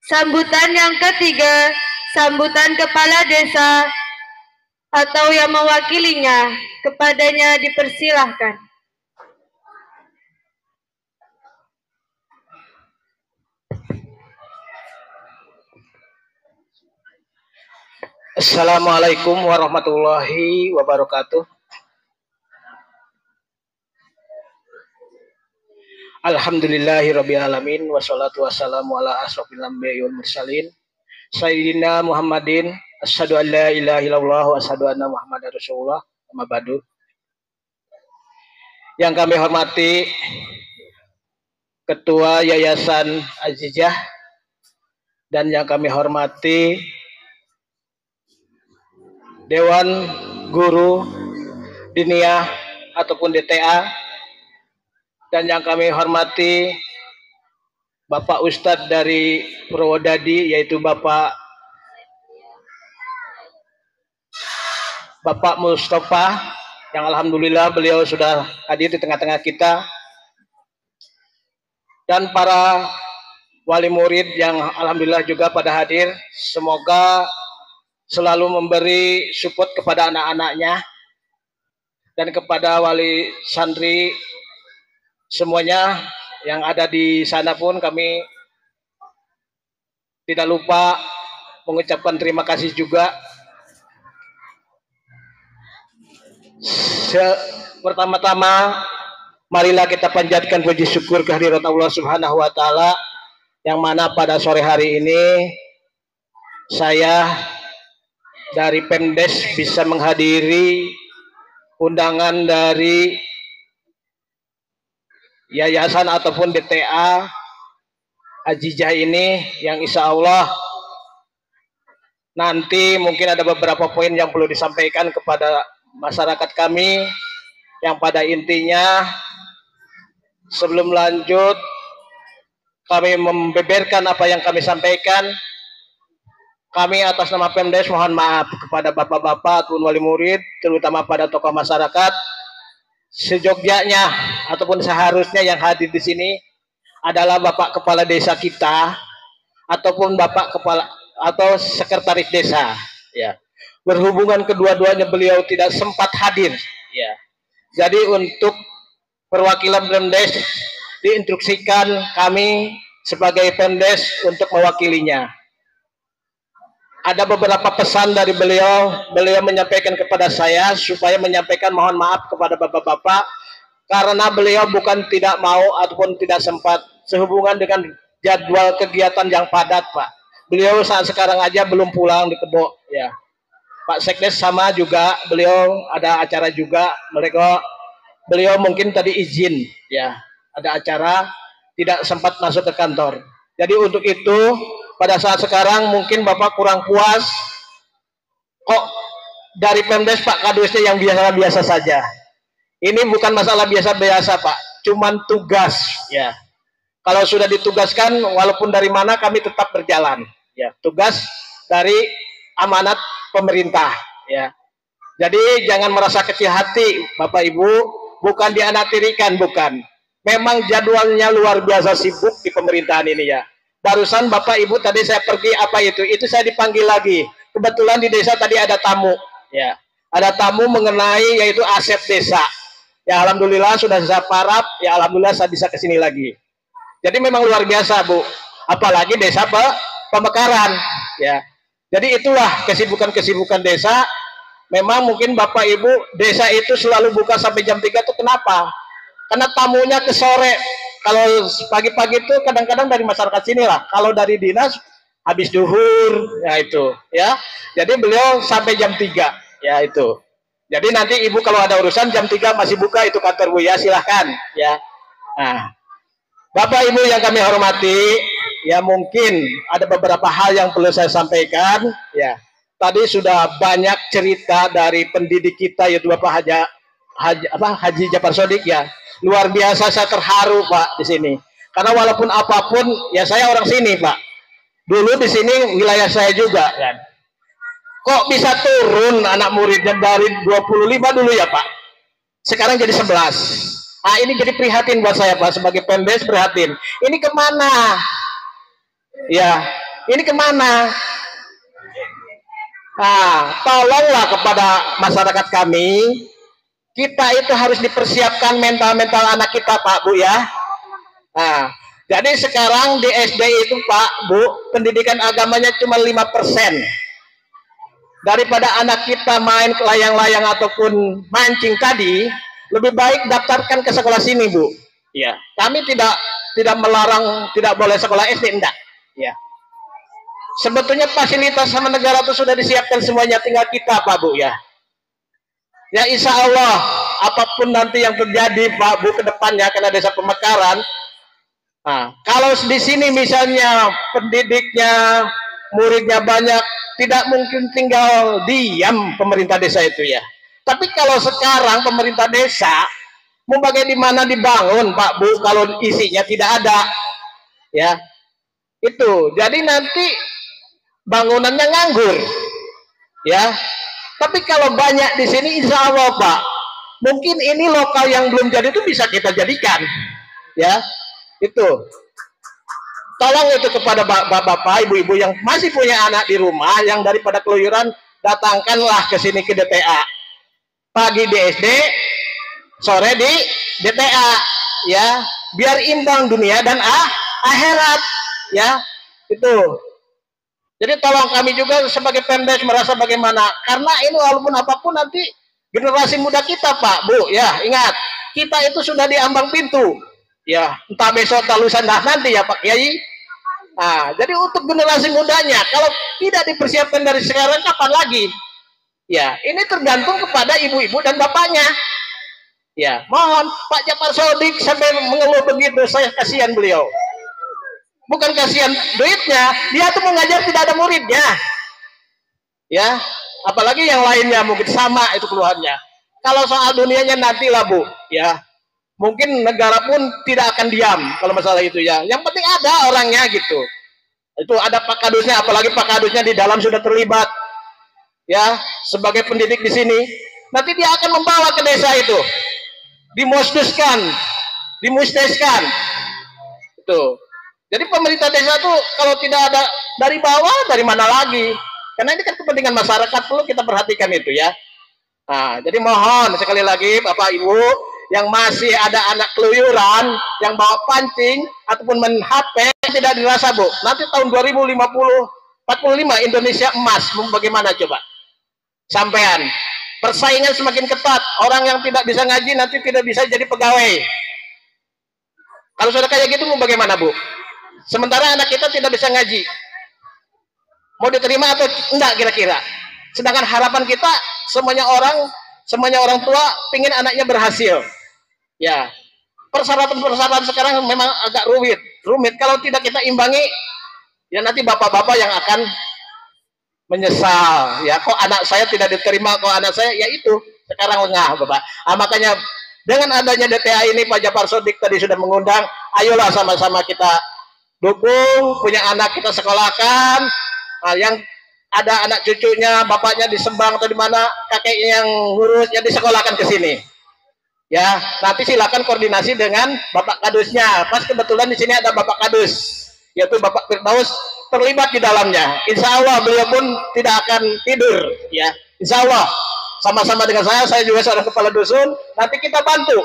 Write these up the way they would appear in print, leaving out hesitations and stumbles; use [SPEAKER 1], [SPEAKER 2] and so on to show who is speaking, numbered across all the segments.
[SPEAKER 1] Sambutan yang ketiga, sambutan kepala desa atau yang mewakilinya, kepadanya dipersilahkan.
[SPEAKER 2] Assalamualaikum warahmatullahi wabarakatuh. Alhamdulillahirabbil alamin wassalatu wassalamu ala asrofil anbiya'i wal mursalin sayyidina Muhammadin asyhadu an la ilaha illallah wa asyhadu anna Muhammadar Rasulullah. Amma ba'du. Yang kami hormati Ketua Yayasan Azizah dan yang kami hormati Dewan Guru Diniyah ataupun DTA, dan yang kami hormati Bapak Ustadz dari Purwodadi, yaitu Bapak Mustafa, yang alhamdulillah beliau sudah hadir di tengah-tengah kita, dan para wali murid yang alhamdulillah juga pada hadir. Semoga selalu memberi support kepada anak-anaknya dan kepada wali santri semuanya yang ada di sana pun kami tidak lupa mengucapkan terima kasih juga. Pertama-tama marilah kita panjatkan puji syukur kehadirat Allah Subhanahu wa taala, yang mana pada sore hari ini saya dari Pemdes bisa menghadiri undangan dari yayasan ataupun DTA Azizah ini, yang insya Allah nanti mungkin ada beberapa poin yang perlu disampaikan kepada masyarakat kami, yang pada intinya sebelum lanjut kami membeberkan apa yang kami sampaikan, kami atas nama Pemdes mohon maaf kepada bapak-bapak ataupun wali murid, terutama pada tokoh masyarakat. Sejogjanya ataupun seharusnya yang hadir di sini adalah Bapak Kepala Desa kita ataupun Bapak Kepala atau Sekretaris Desa, ya. Berhubungan kedua-duanya beliau tidak sempat hadir, ya. Jadi untuk perwakilan Pemdes diinstruksikan kami sebagai Pemdes untuk mewakilinya. Ada beberapa pesan dari beliau menyampaikan kepada saya supaya menyampaikan mohon maaf kepada bapak-bapak, karena beliau bukan tidak mau ataupun tidak sempat sehubungan dengan jadwal kegiatan yang padat, Pak. Beliau saat sekarang aja belum pulang di Kebo, ya. Pak Sekdes sama juga, beliau ada acara juga, beliau mungkin tadi izin, ya, ada acara, tidak sempat masuk ke kantor. Jadi untuk itu pada saat sekarang mungkin Bapak kurang puas, kok dari Pemdes Pak Kadusnya yang biasa-biasa saja. Ini bukan masalah biasa-biasa, Pak, cuman tugas, ya. Kalau sudah ditugaskan, walaupun dari mana kami tetap berjalan, ya. Tugas dari amanat pemerintah, ya. Jadi jangan merasa kecil hati, Bapak Ibu, bukan dianaktirikan, bukan. Memang jadwalnya luar biasa sibuk di pemerintahan ini, ya. Barusan Bapak Ibu tadi saya pergi apa itu saya dipanggil lagi. Kebetulan di desa tadi ada tamu, ya. Ada tamu mengenai yaitu aset desa. Ya alhamdulillah sudah saya parap, ya alhamdulillah saya bisa ke sini lagi. Jadi memang luar biasa, Bu. Apalagi desa pemekaran, ya. Jadi itulah kesibukan-kesibukan desa. Memang mungkin Bapak Ibu desa itu selalu buka sampai jam 3 itu kenapa? Karena tamunya ke sore. Kalau pagi-pagi itu kadang-kadang dari masyarakat sini lah. Kalau dari dinas habis duhur, ya itu, ya. Jadi beliau sampai jam 3, ya itu. Jadi nanti Ibu kalau ada urusan jam 3 masih buka itu kantor Bu, ya silahkan, ya. Nah, Bapak Ibu yang kami hormati, ya mungkin ada beberapa hal yang perlu saya sampaikan, ya. Tadi sudah banyak cerita dari pendidik kita yaitu Bapak Haji Jafar Sodik, ya. Luar biasa, saya terharu Pak di sini. Karena walaupun apapun, ya saya orang sini Pak. Dulu di sini wilayah saya juga kan. Kok bisa turun anak muridnya dari 25 dulu ya Pak? Sekarang jadi 11. Ah ini jadi prihatin buat saya Pak, sebagai Pemdes prihatin. Ini kemana? Ya, Ini kemana? Nah, tolonglah kepada masyarakat kami, kita itu harus dipersiapkan mental-mental anak kita, Pak, Bu, ya. Nah, jadi sekarang di SD itu, Pak, Bu, pendidikan agamanya cuma 5%. Daripada anak kita main ke layang-layang ataupun mancing tadi, lebih baik daftarkan ke sekolah sini, Bu. Ya, kami tidak melarang tidak boleh sekolah SD, enggak. Ya. Sebetulnya fasilitas sama negara itu sudah disiapkan semuanya, tinggal kita, Pak, Bu, ya. Ya, insya Allah apapun nanti yang terjadi, Pak, Bu, ke depannya karena desa pemekaran. Nah, kalau di sini misalnya pendidiknya, muridnya banyak, tidak mungkin tinggal diam pemerintah desa itu, ya. Tapi kalau sekarang pemerintah desa mau bagaimana dibangun, Pak, Bu, kalau isinya tidak ada, ya. Itu jadi nanti bangunannya nganggur, ya. Tapi kalau banyak di sini, insya Allah, Pak, mungkin ini lokal yang belum jadi itu bisa kita jadikan, ya. Itu tolong itu kepada bapak-bapak, ibu-ibu yang masih punya anak di rumah, yang daripada keluyuran, datangkanlah ke sini ke DTA, pagi di SD, sore di DTA, ya, biar imbang dunia dan akhirat, ya. Itu jadi tolong kami juga sebagai Pemdes merasa bagaimana, karena ini walaupun apapun nanti generasi muda kita, Pak, Bu, ya, ingat kita itu sudah di ambang pintu, ya, entah besok atau lusa nanti, ya, Pak Kiai. Nah, jadi untuk generasi mudanya kalau tidak dipersiapkan dari sekarang, kapan lagi? Ya, ini tergantung kepada ibu-ibu dan bapaknya. Ya, mohon Pak Jafar Sodik sampai mengeluh begitu, saya kasihan beliau. Bukan kasihan duitnya, dia tuh mengajar tidak ada muridnya, ya. Apalagi yang lainnya mungkin sama itu keluhannya. Kalau soal dunianya nantilah, Bu, ya. Mungkin negara pun tidak akan diam kalau masalah itu, ya. Yang penting ada orangnya gitu. Itu ada Pak Kadusnya, apalagi Pak Kadusnya di dalam sudah terlibat, ya, sebagai pendidik di sini. Nanti dia akan membawa ke desa itu, dimusnahkan, itu. Jadi pemerintah desa tuh kalau tidak ada dari bawah, dari mana lagi? Karena ini kan kepentingan masyarakat, perlu kita perhatikan itu, ya. Nah, jadi mohon sekali lagi Bapak Ibu yang masih ada anak keluyuran, yang bawa pancing ataupun main HP, tidak dirasa, Bu. Nanti tahun 2045 Indonesia emas, bagaimana coba? Sampean. Persaingan semakin ketat, orang yang tidak bisa ngaji nanti tidak bisa jadi pegawai. Kalau sudah kayak gitu mau bagaimana, Bu? Sementara anak kita tidak bisa ngaji, mau diterima atau enggak kira-kira? Sedangkan harapan kita semuanya orang tua pingin anaknya berhasil, ya. Persyaratan sekarang memang agak rumit. Kalau tidak kita imbangi, ya nanti bapak-bapak yang akan menyesal, ya. Kok anak saya tidak diterima, kok anak saya, ya itu sekarang lengah, Bapak. Makanya dengan adanya DTA ini, Pak Jafar Sodik tadi sudah mengundang, ayolah sama-sama kita dukung, punya anak kita sekolahkan. Nah, yang ada anak cucunya, bapaknya di Sembang atau di mana, kakeknya yang ngurus, ya disekolahkan ke sini. Ya, nanti silakan koordinasi dengan Bapak Kadusnya. Pas kebetulan di sini ada Bapak Kadus, yaitu Bapak Firdaus terlibat di dalamnya. Insya Allah beliau pun tidak akan tidur, ya. Insya Allah sama-sama dengan saya juga seorang kepala dusun. Nanti kita bantu,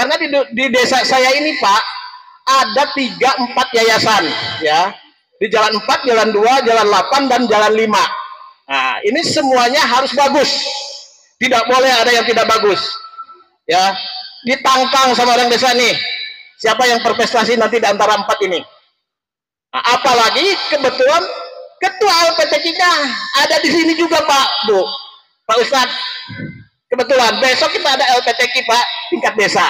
[SPEAKER 2] karena di desa saya ini, Pak, ada 3-4 yayasan, ya. Di Jalan 4, Jalan 2, Jalan 8, dan Jalan 5. Nah, ini semuanya harus bagus. Tidak boleh ada yang tidak bagus, ya. Ditangkang sama orang desa nih, siapa yang berprestasi nanti di antara 4 ini. Nah, apalagi kebetulan ketua LPTK-nya ada di sini juga, Pak, Bu, Pak Ustadz. Kebetulan besok kita ada LPTK, Pak, tingkat desa,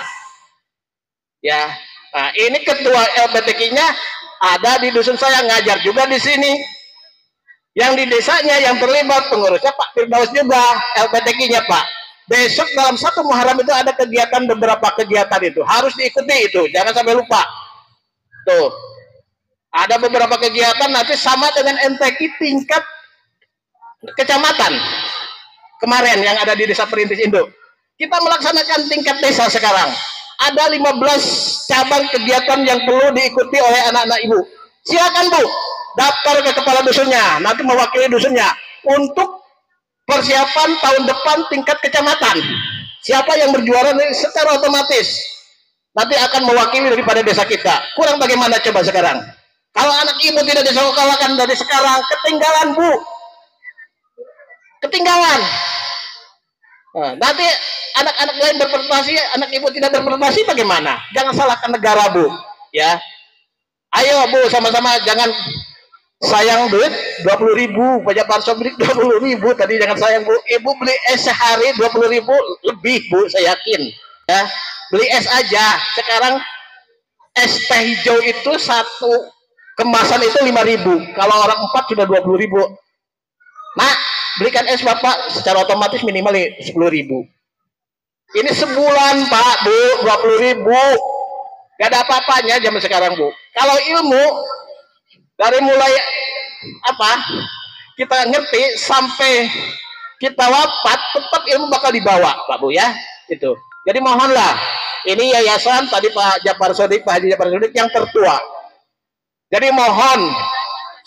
[SPEAKER 2] ya. Nah, ini ketua LPTK-nya ada di dusun saya, ngajar juga di sini. Yang di desanya yang terlibat pengurusnya Pak Firdaus juga, LPTK-nya, Pak. Besok dalam 1 Muharram itu ada kegiatan, beberapa kegiatan itu harus diikuti itu, jangan sampai lupa. Tuh, ada beberapa kegiatan nanti sama dengan MTQ tingkat kecamatan kemarin yang ada di Desa Perintis Induk. Kita melaksanakan tingkat desa sekarang. Ada 15 cabang kegiatan yang perlu diikuti oleh anak-anak ibu. Silakan, Bu, daftar ke kepala dusunnya, nanti mewakili dusunnya untuk persiapan tahun depan tingkat kecamatan. Siapa yang berjuara secara otomatis nanti akan mewakili daripada desa kita. Kurang bagaimana coba sekarang? Kalau anak ibu tidak disekolahkan dari sekarang, ketinggalan Bu, ketinggalan. Nah, nanti anak-anak lain berprestasi, anak ibu tidak berprestasi bagaimana? Jangan salahkan negara Bu, ya. Ayo Bu, sama-sama, jangan sayang duit 20.000, pajak parsom beli 20.000 tadi, jangan sayang Bu. Ibu beli es sehari 20.000 lebih Bu, saya yakin, ya. Beli es aja. Sekarang es teh hijau itu satu kemasan itu 5.000. Kalau orang 4 sudah 20.000. Nah, belikan es Bapak secara otomatis minimal 10.000. Ini sebulan Pak Bu, 20.000. Gak ada apa-apanya zaman sekarang Bu. Kalau ilmu dari mulai apa kita ngerti sampai kita wafat, tetap ilmu bakal dibawa Pak Bu, ya. Itu. Jadi mohonlah, ini yayasan tadi Pak Jafar Sodik, Pak Haji Jafar Sodik yang tertua. Jadi mohon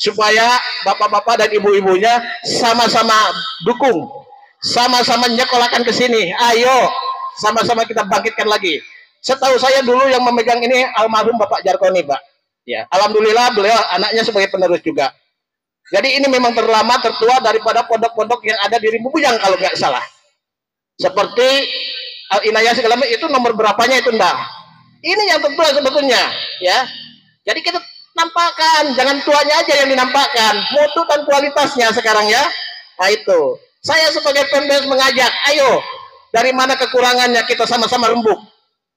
[SPEAKER 2] supaya bapak-bapak dan ibu-ibunya sama-sama dukung, sama-sama nyekolahkan ke sini. Ayo, sama-sama kita bangkitkan lagi. Setahu saya dulu yang memegang ini almarhum Bapak Jarkoni, Pak. Ya, alhamdulillah beliau anaknya sebagai penerus juga. Jadi ini memang terlama, tertua daripada pondok-pondok yang ada di Ribubujang kalau nggak salah. Seperti Al-Inayah segala macam itu nomor berapanya itu enggak. Ini yang tertua sebetulnya, ya. Jadi kita nampakkan, jangan tuanya aja yang dinampakkan, mutu dan kualitasnya sekarang, ya. Nah itu, saya sebagai pemdes mengajak, ayo, dari mana kekurangannya kita sama-sama rembuk.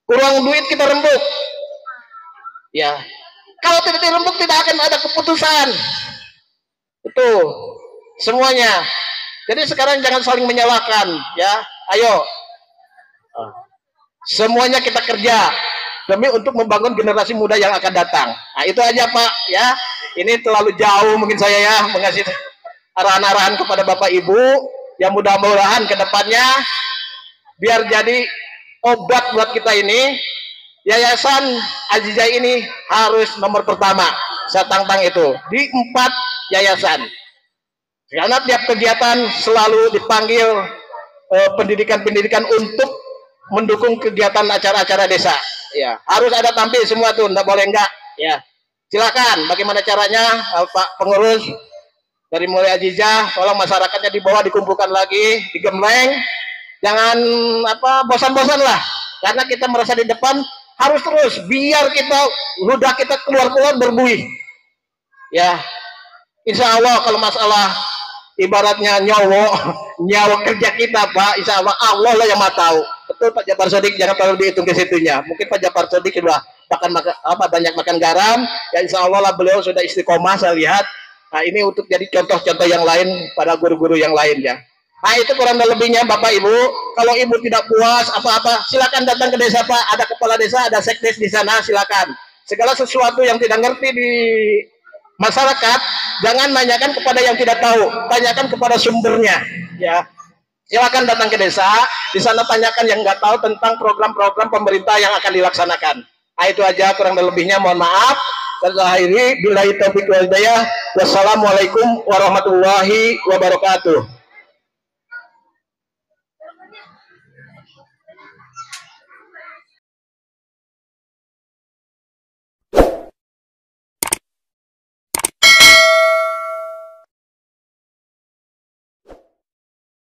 [SPEAKER 2] Kurang duit kita rembuk, ya. Kalau tidak dirembuk tidak akan ada keputusan. Itu semuanya. Jadi sekarang jangan saling menyalahkan, ya. Ayo, semuanya kita kerja demi untuk membangun generasi muda yang akan datang. Nah, itu aja Pak, ya. Ini terlalu jauh mungkin saya, ya, mengasih arahan-arahan kepada Bapak Ibu yang mudah-mudahan ke depannya biar jadi obat buat kita ini. Yayasan Azizah ini harus nomor pertama. Saya tantang itu di 4 yayasan. Karena tiap kegiatan selalu dipanggil pendidikan-pendidikan untuk mendukung kegiatan acara-acara desa. Ya, harus ada tampil semua tuh, enggak boleh enggak. Ya, silakan. Bagaimana caranya, Pak Pengurus dari mulai Azizah, tolong masyarakatnya di bawah dikumpulkan lagi, digembleng. Jangan apa bosan-bosan lah, karena kita merasa di depan harus terus biar kita ludah kita keluar-keluar berbuih. Ya, insya Allah kalau masalah ibaratnya nyawa kerja kita Pak, insya Allah Allah lah yang mau tahu. Betul Pak Jafar Sodik, jangan terlalu dihitung ke situnya. Mungkin Pak Jafar Sodik sudah banyak makan garam, ya insya Allah lah beliau sudah istiqomah saya lihat. Nah ini untuk jadi contoh-contoh yang lain pada guru-guru yang lain, ya. Nah itu kurang lebihnya Bapak Ibu. Kalau Ibu tidak puas apa-apa, silakan datang ke desa Pak. Ada kepala desa, ada sekdes di sana, silakan. Segala sesuatu yang tidak ngerti di masyarakat, jangan nanyakan kepada yang tidak tahu, tanyakan kepada sumbernya, ya. Silakan datang ke desa, di sana tanyakan yang nggak tahu tentang program-program pemerintah yang akan dilaksanakan. Nah itu aja kurang lebihnya, mohon maaf. Terus akhiri billahi taufiq wal hidayah. Wassalamualaikum warahmatullahi wabarakatuh.